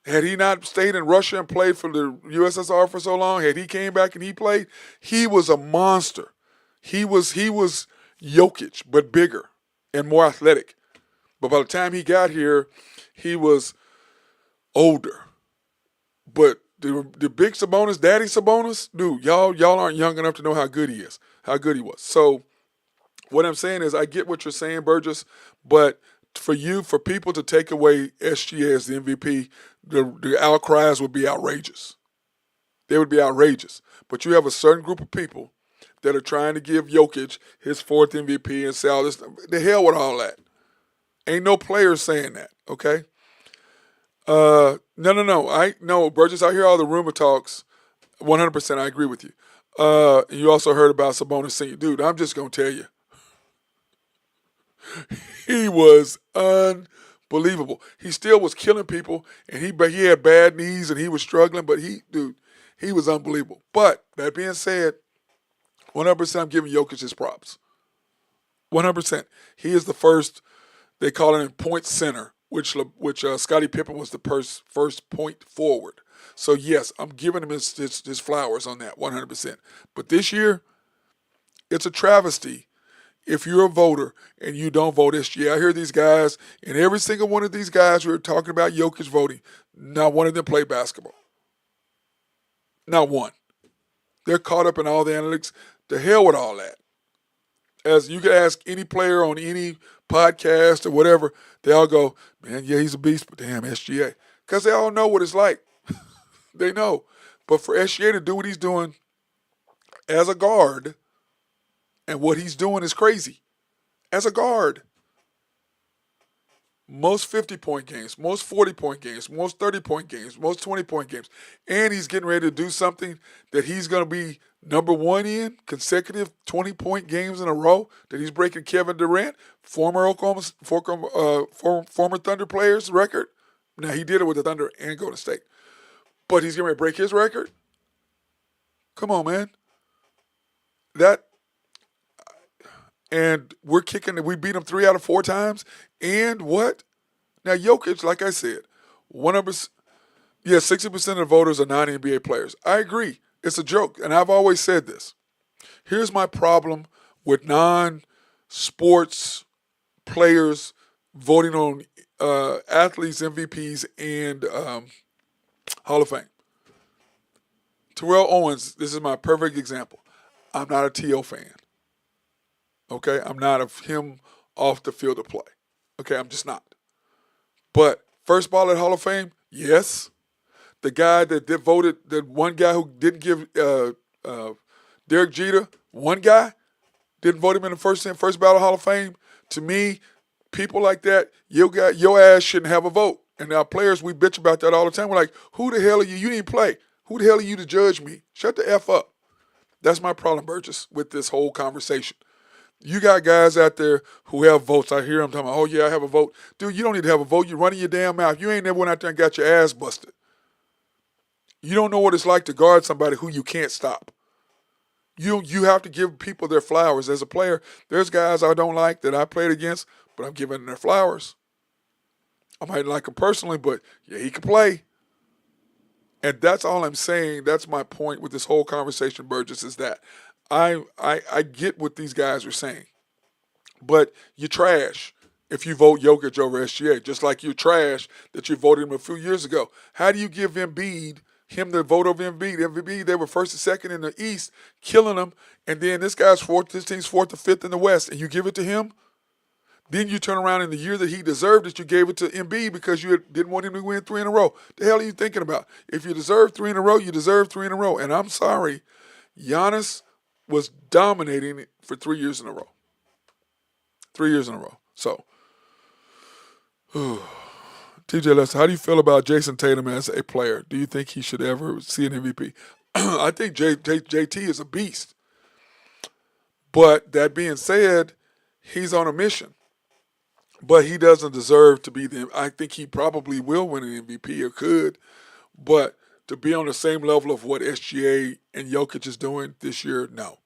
had he not stayed in Russia and played for the USSR for so long, had he came back and he played, he was a monster. He was Jokic, but bigger and more athletic. But by the time he got here, he was older. But the big Sabonis, Daddy Sabonis, dude, y'all aren't young enough to know how good he is, how good he was. So what I'm saying is, I get what you're saying, Burgess, but for people to take away SGA as the MVP, the outcries would be outrageous. They would be outrageous. But you have a certain group of people that are trying to give Jokic his fourth MVP and say all this. The hell with all that. Ain't no players saying that, okay? No. No, Burgess, I hear all the rumor talks. 100%, I agree with you. And you also heard about Sabonis Senior. Dude, I'm just going to tell you. He was unbelievable. He still was killing people, and he had bad knees, and he was struggling, but he was unbelievable. But that being said, 100% I'm giving Jokic his props. 100%. He is the first, they call it a point center, which Scottie Pippen was the first point forward. So, yes, I'm giving him his flowers on that, 100%. But this year, it's a travesty if you're a voter and you don't vote SGA. I hear these guys, and every single one of these guys who are talking about Jokic voting, not one of them play basketball. Not one. They're caught up in all the analytics. The hell with all that. As you can ask any player on any podcast or whatever, they all go, man, yeah, he's a beast, but damn, SGA. Because they all know what it's like. They know. But for SGA to do what he's doing as a guard, and what he's doing is crazy. As a guard, most 50-point games, most 40-point games, most 30-point games, most 20-point games. And he's getting ready to do something that he's going to be number one in, consecutive 20-point games in a row, that he's breaking Kevin Durant, former Thunder player's record. Now, he did it with the Thunder and Golden State. But he's going to break his record? Come on, man. And we beat him 3 out of 4 times. And what? Now, Jokic, like I said, 100%, 60% of the voters are non-NBA players. I agree. It's a joke. And I've always said this. Here's my problem with non-sports players voting on athletes, MVPs, and Hall of Fame. Terrell Owens, this is my perfect example. I'm not a T.O. fan. Okay, I'm not of him off the field of play. Okay, I'm just not. But first ballot Hall of Fame, yes. The guy that voted, the one guy who didn't give Derek Jeter, one guy didn't vote him in the first ballot Hall of Fame. To me, people like that, your ass shouldn't have a vote. And our players, we bitch about that all the time. We're like, who the hell are you? You didn't play. Who the hell are you to judge me? Shut the F up. That's my problem, Burgess, with this whole conversation. You got guys out there who have votes. I hear them talking about, oh, yeah, I have a vote. Dude, you don't need to have a vote. You're running your damn mouth. You ain't never went out there and got your ass busted. You don't know what it's like to guard somebody who you can't stop. You have to give people their flowers. As a player, there's guys I don't like that I played against, but I'm giving them their flowers. I might like him personally, but yeah, he can play. And that's all I'm saying. That's my point with this whole conversation, Burgess, is that I get what these guys are saying. But you're trash if you vote Jokic over SGA, just like you're trash that you voted him a few years ago. How do you give Embiid him the vote over Embiid? Embiid, they were first and second in the East, killing him, and then this team's fourth or fifth in the West, and you give it to him? Then you turn around in the year that he deserved it, you gave it to Embiid because you didn't want him to win 3 in a row. The hell are you thinking about? If you deserve 3 in a row, you deserve 3 in a row. And I'm sorry, Giannis was dominating for 3 years in a row. 3 years in a row. So, TJ Lester, how do you feel about Jason Tatum as a player? Do you think he should ever see an MVP? I think JT is a beast. But that being said, he's on a mission. But he doesn't deserve to be I think he probably will win an MVP or could. But to be on the same level of what SGA and Jokic is doing this year, no.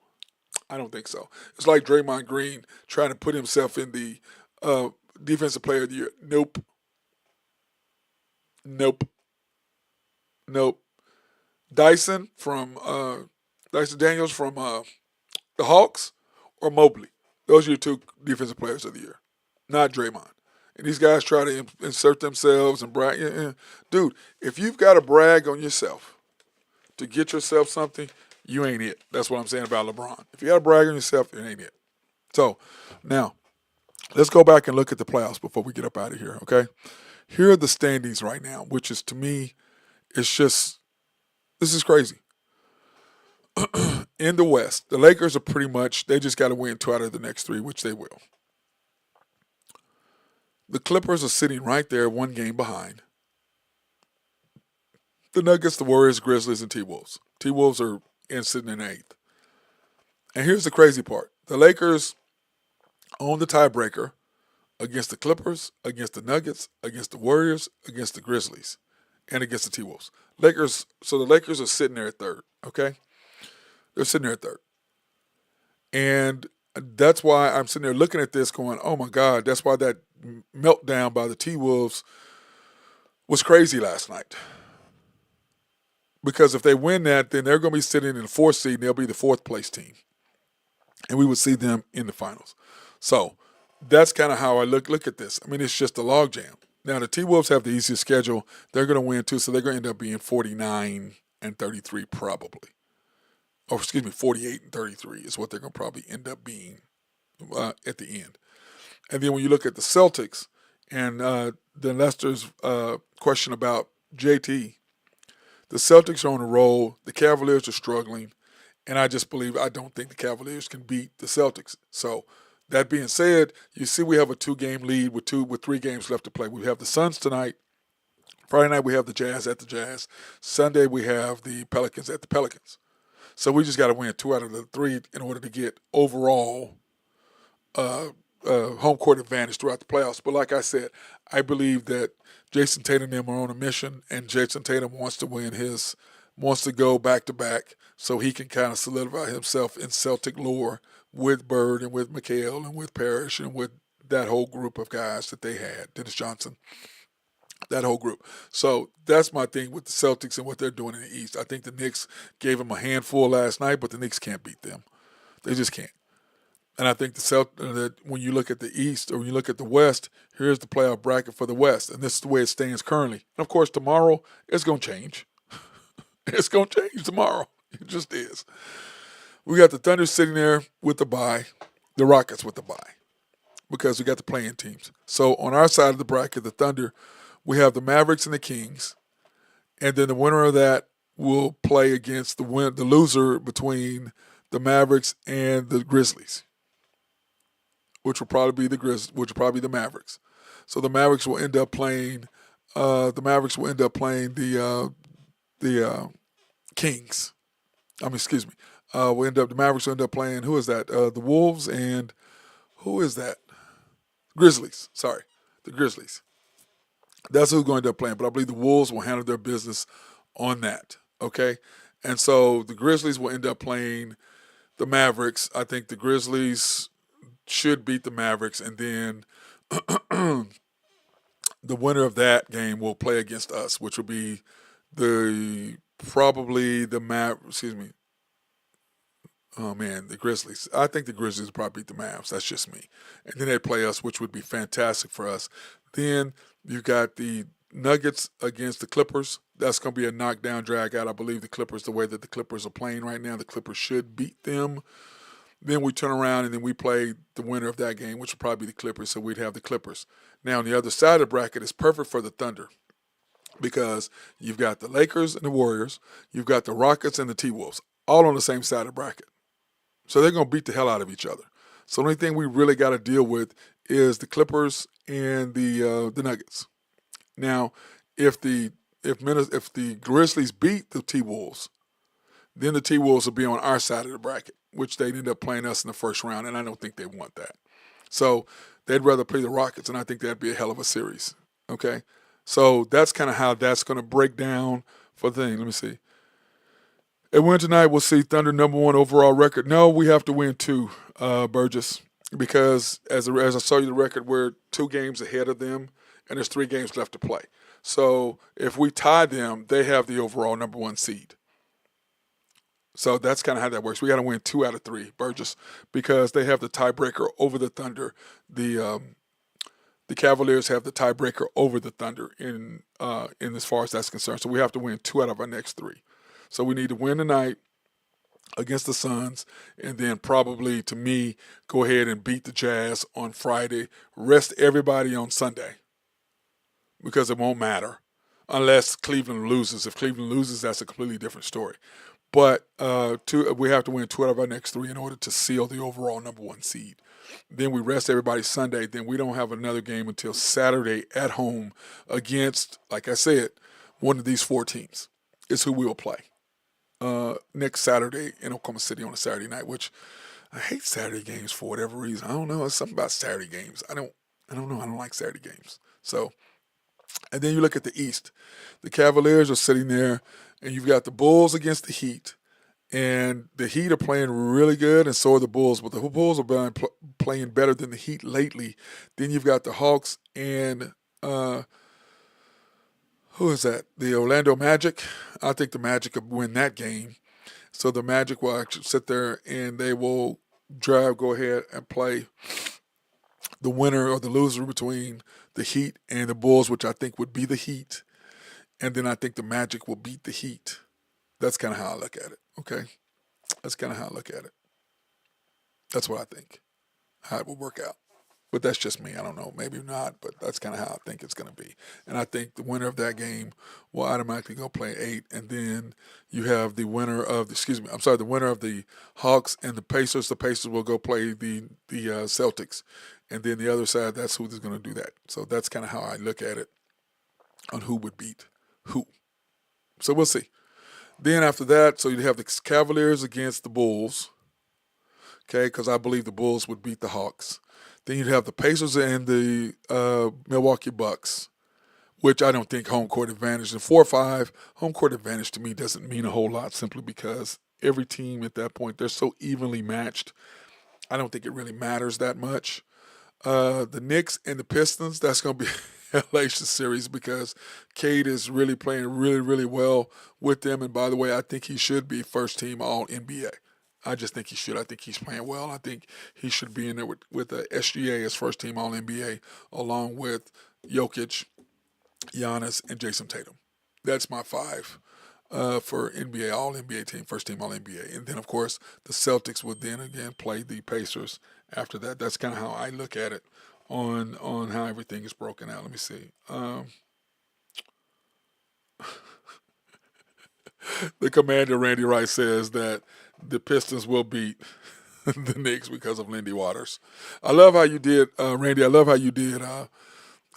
I don't think so. It's like Draymond Green trying to put himself in the Defensive Player of the Year. Nope. Dyson Daniels from the Hawks or Mobley. Those are your 2 Defensive Players of the Year. Not Draymond. And these guys try to insert themselves and brag. Dude, if you've got to brag on yourself to get yourself something, you ain't it. That's what I'm saying about LeBron. If you got to brag on yourself, it ain't it. So now let's go back and look at the playoffs before we get up out of here, okay? Here are the standings right now, which is to me, it's just, this is crazy. In the West, the Lakers are pretty much, they just got to win 2 out of the next 3, which they will. The Clippers are sitting right there, 1 game behind. The Nuggets, the Warriors, Grizzlies, and T-Wolves. T-Wolves are sitting in 8th. And here's the crazy part. The Lakers own the tiebreaker against the Clippers, against the Nuggets, against the Warriors, against the Grizzlies, and against the T-Wolves. So the Lakers are sitting there at 3rd, okay? They're sitting there at 3rd. And that's why I'm sitting there looking at this going, oh my God, that's why that meltdown by the T-Wolves was crazy last night. Because if they win that, then they're going to be sitting in the 4th seed and they'll be the 4th place team. And we would see them in the finals. So that's kind of how I look at this. I mean, it's just a logjam. Now, the T-Wolves have the easiest schedule. They're going to win too, so they're going to end up being 49-33 probably. Or excuse me, 48-33 is what they're going to probably end up being at the end. And then when you look at the Celtics and then Lester's question about JT, the Celtics are on a roll. The Cavaliers are struggling. And I don't think the Cavaliers can beat the Celtics. So that being said, you see we have a 2-game lead with 3 games left to play. We have the Suns tonight. Friday night we have the Jazz at the Jazz. Sunday we have the Pelicans at the Pelicans. So we just got to win 2 out of the 3 in order to get overall home court advantage throughout the playoffs. But like I said, I believe that Jason Tatum and them are on a mission, and Jason Tatum wants to go back to back so he can kind of solidify himself in Celtic lore with Bird and with McHale and with Parrish and with that whole group of guys that they had, Dennis Johnson, that whole group. So that's my thing with the Celtics and what they're doing in the East. I think the Knicks gave them a handful last night, but the Knicks can't beat them. They just can't. And I think that when you look at the East or when you look at the West, here's the playoff bracket for the West, and this is the way it stands currently. And of course, tomorrow it's going to change. It's going to change tomorrow. It just is. We got the Thunder sitting there with the bye, the Rockets with the bye, because we got the playing teams. So on our side of the bracket, the Thunder, we have the Mavericks and the Kings, and then the winner of that will play against the loser between the Mavericks and the Grizzlies, which will probably be the Mavericks. So the Mavericks will end up playing. The Kings. Excuse me. The Mavericks will end up playing. Who is that? The Wolves and who is that? Grizzlies. Sorry, the Grizzlies. That's who's going to end up playing. But I believe the Wolves will handle their business on that. Okay, and so the Grizzlies will end up playing the Mavericks. I think the Grizzlies should beat the Mavericks, and then the winner of that game will play against us, which will be the Grizzlies. I think the Grizzlies will probably beat the Mavs. That's just me. And then they play us, which would be fantastic for us. Then you got the Nuggets against the Clippers. That's going to be a knockdown, drag out. I believe the Clippers, the way that the Clippers are playing right now, the Clippers should beat them. Then we turn around and then we play the winner of that game, which will probably be the Clippers, so we'd have the Clippers. Now, on the other side of the bracket, it's perfect for the Thunder because you've got the Lakers and the Warriors, you've got the Rockets and the T-Wolves, all on the same side of the bracket. So they're going to beat the hell out of each other. So the only thing we really got to deal with is the Clippers and the Nuggets. Now, if the Grizzlies beat the T-Wolves, then the T-Wolves will be on our side of the bracket, which they'd end up playing us in the first round, and I don't think they want that. So they'd rather play the Rockets, and I think that'd be a hell of a series. Okay? So that's kind of how that's going to break down for the thing. Let me see. At win tonight, we'll see Thunder #1 overall record. No, we have to win 2, Burgess, because as I saw you the record, we're 2 games ahead of them, and there's 3 games left to play. So if we tie them, they have the overall #1 seed. So that's kind of how that works. We got to win 2 out of 3, Burgess, because they have the tiebreaker over the Thunder. The the Cavaliers have the tiebreaker over the Thunder in as far as that's concerned. So we have to win 2 out of our next 3. So we need to win tonight against the Suns, and then probably, to me, go ahead and beat the Jazz on Friday. Rest everybody on Sunday because it won't matter unless Cleveland loses. If Cleveland loses, that's a completely different story. But we have to win 2 out of our next 3 in order to seal the overall #1 seed. Then we rest everybody Sunday. Then we don't have another game until Saturday at home against, like I said, one of these 4 teams is who we will play next Saturday in Oklahoma City on a Saturday night, which I hate Saturday games for whatever reason. I don't know. It's something about Saturday games. I don't know. I don't like Saturday games. So, and then you look at the East. The Cavaliers are sitting there, and you've got the Bulls against the Heat. And the Heat are playing really good, and so are the Bulls. But the Bulls are playing better than the Heat lately. Then you've got the Hawks and who is that? The Orlando Magic. I think the Magic will win that game. So the Magic will actually sit there and they will go ahead and play the winner or the loser between the Heat and the Bulls, which I think would be the Heat. And then I think the Magic will beat the Heat. That's kind of how I look at it, okay? That's kind of how I look at it. That's what I think, how it will work out. But that's just me. I don't know. Maybe not, but that's kind of how I think it's going to be. And I think the winner of that game will automatically go play 8. And then you have the winner of the winner of the Hawks and the Pacers. The Pacers will go play the Celtics. And then the other side, that's who's going to do that. So that's kind of how I look at it on who would beat who. So we'll see. Then after that, so you have the Cavaliers against the Bulls, okay, because I believe the Bulls would beat the Hawks. Then you'd have the Pacers and the Milwaukee Bucks, which I don't think home court advantage. In 4-5, home court advantage to me doesn't mean a whole lot simply because every team at that point, they're so evenly matched. I don't think it really matters that much. The Knicks and the Pistons, that's going to be a hellacious series because Cade is really playing really, really well with them. And by the way, I think he should be first team All-NBA. I just think he should. I think he's playing well. I think he should be in there with the SGA as first team All-NBA along with Jokic, Giannis, and Jason Tatum. That's my 5 for NBA All-NBA team, first team All-NBA. And then, of course, the Celtics would then again play the Pacers after that. That's kind of how I look at it on how everything is broken out. Let me see. The commander, Randy Wright, says that the Pistons will beat the Knicks because of Lindy Waters. I love how you did, Randy. I love how you did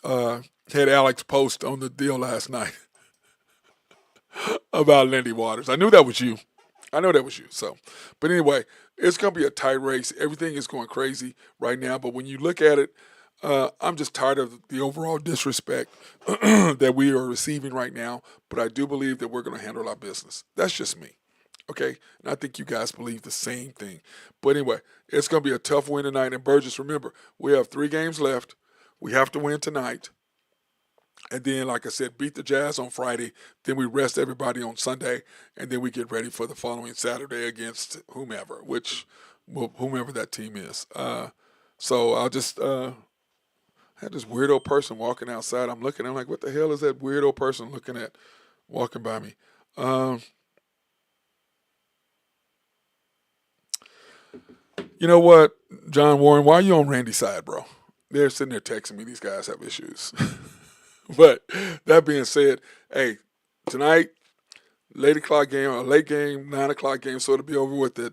had Alex post on the deal last night about Lindy Waters. I knew that was you. So, but anyway, it's going to be a tight race. Everything is going crazy right now. But when you look at it, I'm just tired of the overall disrespect that we are receiving right now. But I do believe that we're going to handle our business. That's just me. Okay? And I think you guys believe the same thing. But anyway, it's going to be a tough win tonight. And Burgess, remember, we have 3 games left. We have to win tonight. And then, like I said, beat the Jazz on Friday. Then we rest everybody on Sunday. And then we get ready for the following Saturday against whomever that team is. So I'll just I had this weirdo person walking outside. I'm like, what the hell is that weirdo person walking by me? You know what, John Warren, why are you on Randy's side, bro? They're sitting there texting me. These guys have issues. But that being said, hey, tonight, late game, 9 o'clock game, so it'll be over with at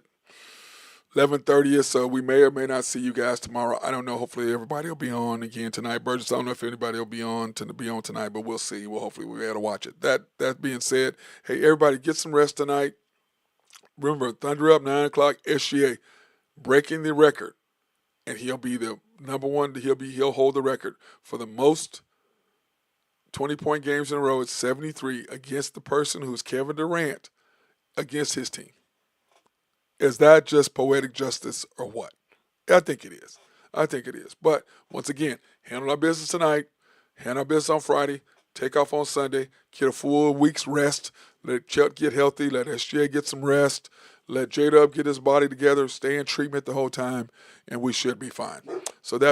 11:30. So we may or may not see you guys tomorrow. I don't know. Hopefully everybody will be on again tonight. Burgess, I don't know if anybody will be on tonight, but we'll see. Hopefully we'll be able to watch it. That being said, hey, everybody, get some rest tonight. Remember, Thunder up 9 o'clock. SGA breaking the record, and he'll be the number one. He'll hold the record for the most 20-point games in a row. It's 73 against the person who's Kevin Durant against his team. Is that just poetic justice or what? I think it is. But once again, handle our business tonight, handle our business on Friday, take off on Sunday, get a full week's rest, let Chet get healthy, let SGA get some rest, let J-Dub get his body together, stay in treatment the whole time, and we should be fine. So that